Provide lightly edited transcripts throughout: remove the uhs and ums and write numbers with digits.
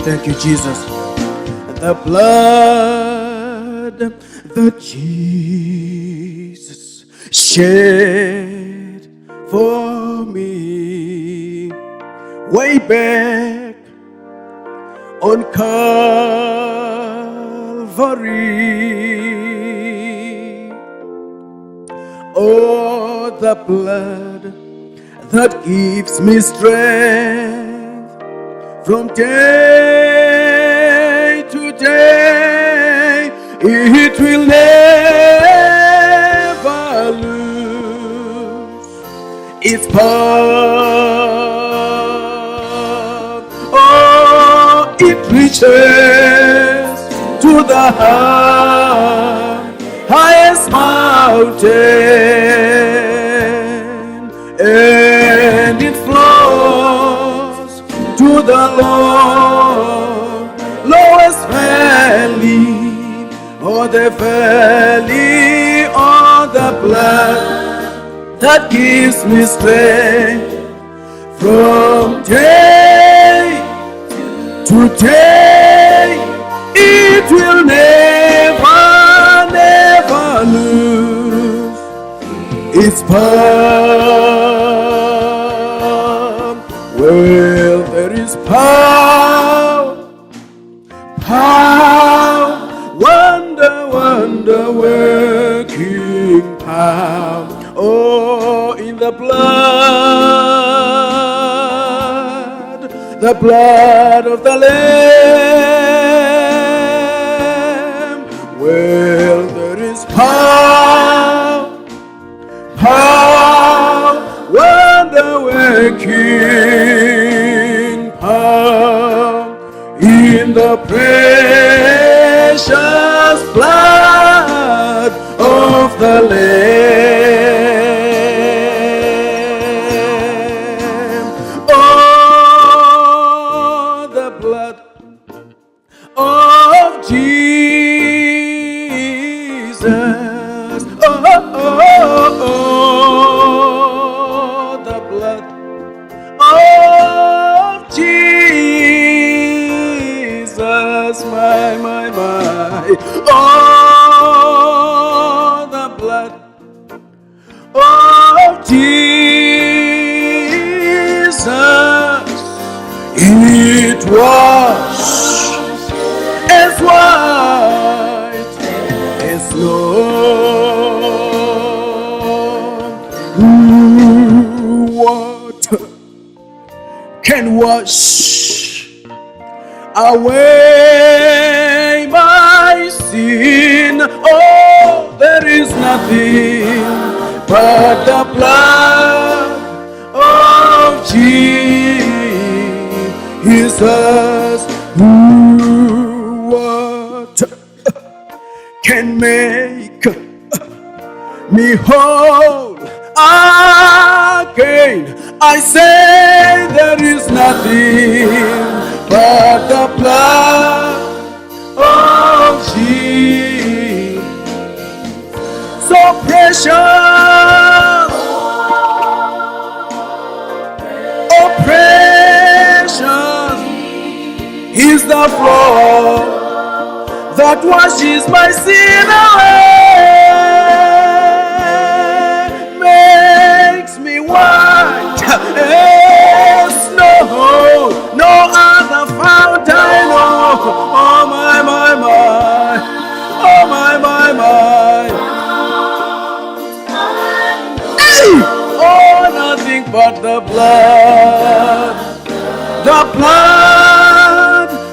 Thank you, Jesus. The blood that Jesus shed for me way back on Calvary. Oh, the blood that gives me strength from day to day, it will never lose its power. Oh, it reaches to the highest mountain, and it flows to the lowest valley, or the valley of the blood that gives me strength from day to day. It will never lose its power. Well, there is power, wonder working power. Oh, in the blood of the Lamb. Well, there is power, wonder working power in the precious blood of the Lamb. Oh, the blood of Jesus. Oh, the blood of Jesus, my. Oh, the blood of Jesus, it was as white as snow. Water can wash away my sin. Oh, there is nothing but the blood of Jesus. What can make me whole again? I say there is nothing but the blood of Jesus. So precious, oh precious is the flow that washes my sin away, makes me white as snow. No other fountain I know. Oh my, oh my. Hey! Oh, nothing but the blood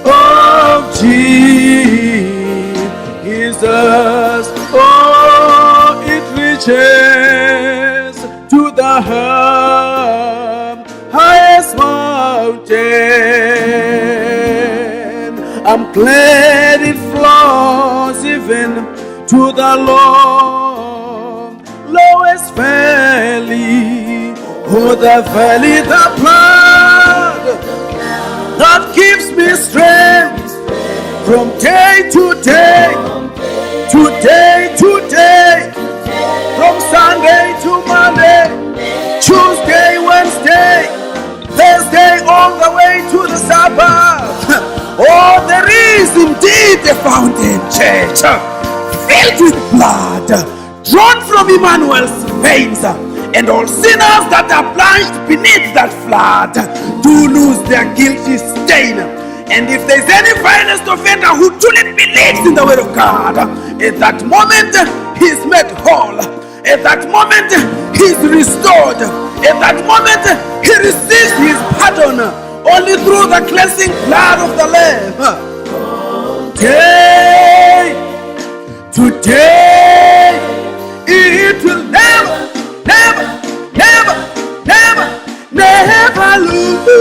of Jesus. Oh, it reaches to the highest mountain. I'm glad it flows even to the lowest valley. Oh, the valley, the blood that gives me strength from day to day, to day to day. birth. Oh, there is indeed a fountain, church, filled with blood, drawn from Emmanuel's veins, and all sinners that are plunged beneath that flood do lose their guilty stain. And if there's any vilest offender who truly believes in the word of God, at that moment he's made whole. At that moment he's restored. At that moment he receives his pardon only through the cleansing blood of the Lamb. Today, it will never lose.